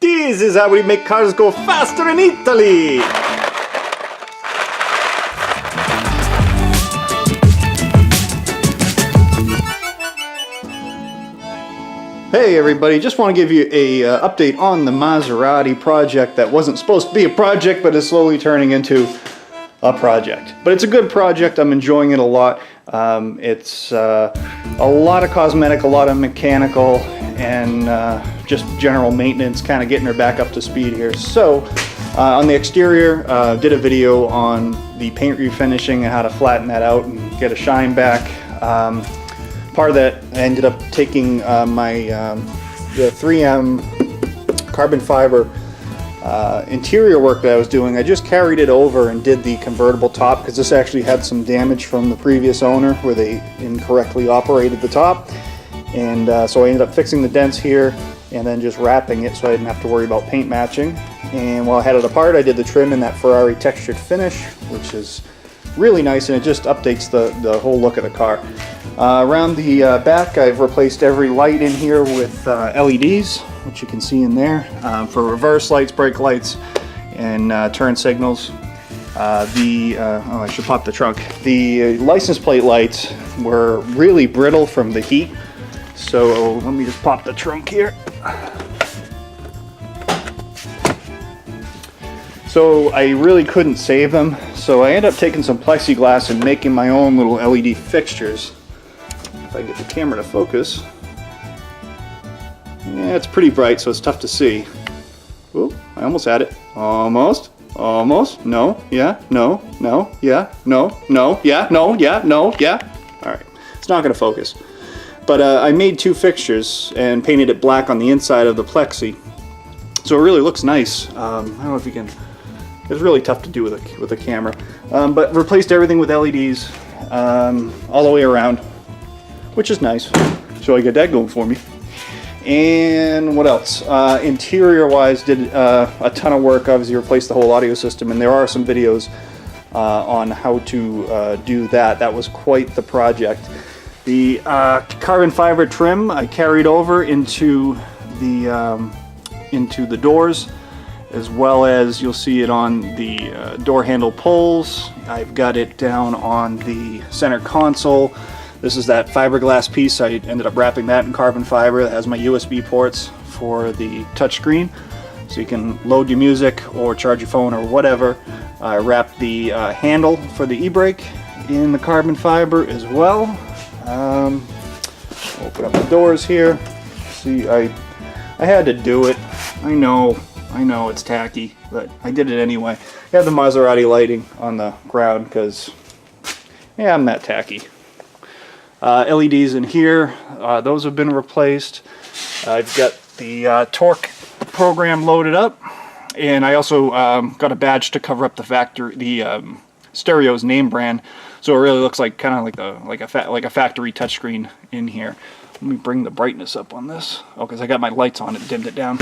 This is how we make cars go faster in Italy! Hey everybody, just want to give you a update on the Maserati project that wasn't supposed to be a project but is slowly turning into a project. But it's a good project, I'm enjoying it a lot. It's a lot of cosmetic, a lot of mechanical, and just general maintenance, kind of getting her back up to speed here. So on the exterior, did a video on the paint refinishing and how to flatten that out and get a shine back. Part of that, I ended up taking the 3M carbon fiber interior work that I was doing. I just carried it over and did the convertible top because this actually had some damage from the previous owner where they incorrectly operated the top. And so I ended up fixing the dents here and then just wrapping it so I didn't have to worry about paint matching. And while I had it apart, I did the trim in that Ferrari textured finish, which is really nice, and it just updates the whole look of the car. Around the back, I've replaced every light in here with LEDs, which you can see in there, for reverse lights, brake lights, and turn signals. Oh, I should pop the trunk. The license plate lights were really brittle from the heat, so let me just pop the trunk here. So I really couldn't save them, so I ended up taking some plexiglass and making my own little LED fixtures. If I get the camera to focus. Yeah, it's pretty bright, so it's tough to see. Ooh, I almost had it. Almost. Almost. No. Yeah. No. No. Yeah. No. No. Yeah. No. Yeah. No. Yeah. Alright. It's not going to focus. But I made two fixtures and painted it black on the inside of the plexi. So it really looks nice. I don't know if you can... It's really tough to do with a camera. But replaced everything with LEDs all the way around, which is nice. So I got that going for me. And what else? Interior wise, did a ton of work. Obviously replaced the whole audio system, and there are some videos on how to do that. That was quite the project. The carbon fiber trim I carried over into the doors, as well as you'll see it on the door handle pulls. I've got it down on the center console. This is that fiberglass piece. I ended up wrapping that in carbon fiber. That has my USB ports for the touchscreen, so you can load your music or charge your phone or whatever. I wrapped the handle for the e-brake in the carbon fiber as well. Open up the doors here. See, I had to do it. I know it's tacky, but I did it anyway. I have the Maserati lighting on the ground because, yeah, I'm that tacky. LEDs in here, those have been replaced. I've got the torque program loaded up, and I also got a badge to cover up the stereo's name brand, so it really looks like kind of like a factory touchscreen in here. Let me bring the brightness up on this. Oh, because I got my lights on, it dimmed it down.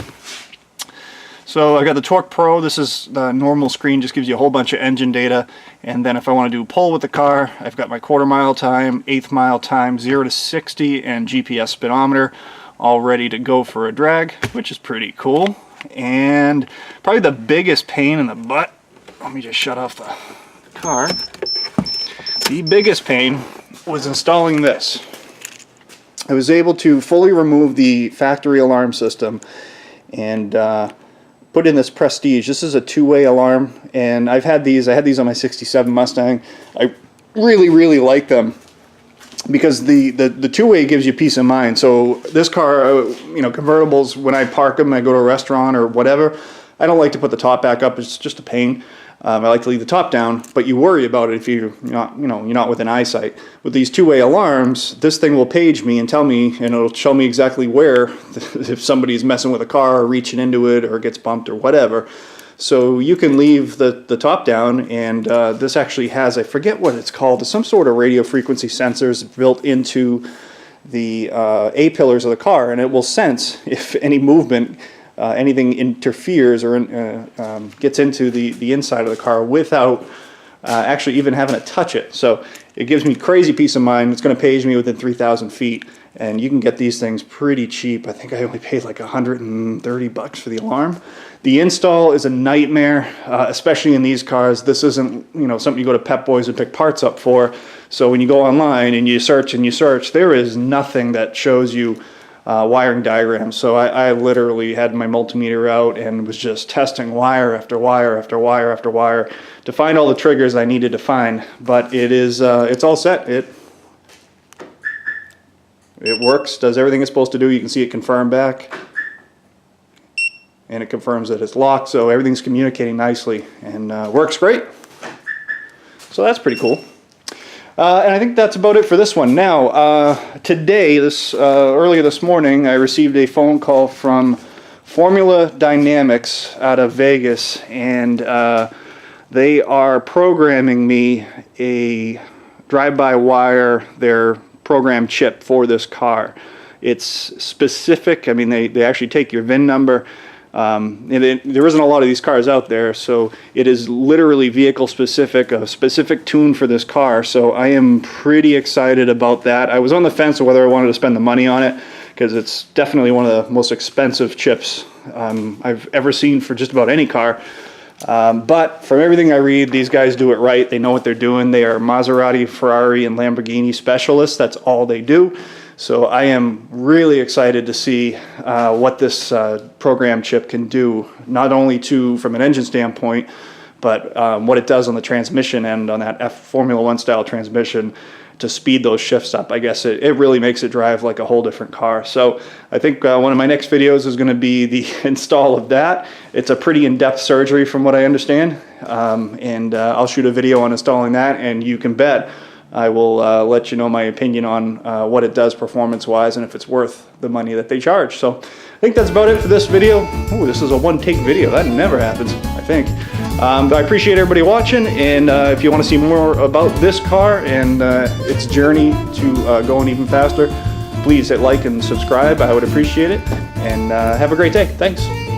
So I got the Torque Pro. This is the normal screen, just gives you a whole bunch of engine data. And then if I want to do pull with the car, I've got my quarter-mile time, eighth-mile time, 0 to 60, and GPS speedometer all ready to go for a drag, which is pretty cool. And probably the biggest pain in the butt, let me just shut off the car. The biggest pain was installing this. I was able to fully remove the factory alarm system and put in this Prestige. This is a two-way alarm, and I had these on my 67 Mustang. I really like them because the two-way gives you peace of mind. So this car, you know, convertibles, when I park them, I go to a restaurant or whatever, I don't like to put the top back up. It's just a pain. I like to leave the top down, but you worry about it if you're not within eyesight. With these two-way alarms, this thing will page me and tell me, and it'll show me exactly where, if somebody's messing with a car or reaching into it or gets bumped or whatever. So you can leave the top down, and this actually has, I forget what it's called, some sort of radio frequency sensors built into the A-pillars of the car, and it will sense if any movement, anything interferes or gets into the inside of the car without actually even having to touch it. So it gives me crazy peace of mind. It's going to page me within 3,000 feet, and you can get these things pretty cheap. I think I only paid like $130 for the alarm. The install is a nightmare, especially in these cars. This isn't, you know, something you go to Pep Boys and pick parts up for. So when you go online and you search, there is nothing that shows you wiring diagrams. So I literally had my multimeter out and was just testing wire after wire after wire after wire to find all the triggers I needed to find. But it is, it's all set. It works, does everything it's supposed to do. You can see it confirm back, and it confirms that it's locked. So everything's communicating nicely and works great. So that's pretty cool. And I think that's about it for this one. Now, today, earlier this morning, I received a phone call from Formula Dynamics out of Vegas, and they are programming me a drive-by-wire, their program chip for this car. It's specific. I mean, they actually take your VIN number. There isn't a lot of these cars out there, so it is literally vehicle specific, a specific tune for this car. So I am pretty excited about that. I was on the fence of whether I wanted to spend the money on it, because it's definitely one of the most expensive chips I've ever seen for just about any car. But from everything I read, these guys do it right. They know what they're doing. They are Maserati, Ferrari, and Lamborghini specialists. That's all they do. So I am really excited to see what this program chip can do, not only from an engine standpoint, but what it does on the transmission end, on that Formula One style transmission, to speed those shifts up. I guess it really makes it drive like a whole different car. So I think one of my next videos is going to be the install of that. It's a pretty in-depth surgery from what I understand, and I'll shoot a video on installing that, and you can bet I will let you know my opinion on what it does performance-wise and if it's worth the money that they charge. So I think that's about it for this video. Ooh, this is a one-take video. That never happens, I think. But I appreciate everybody watching, and if you want to see more about this car and its journey to going even faster, please hit like and subscribe. I would appreciate it, and have a great day. Thanks.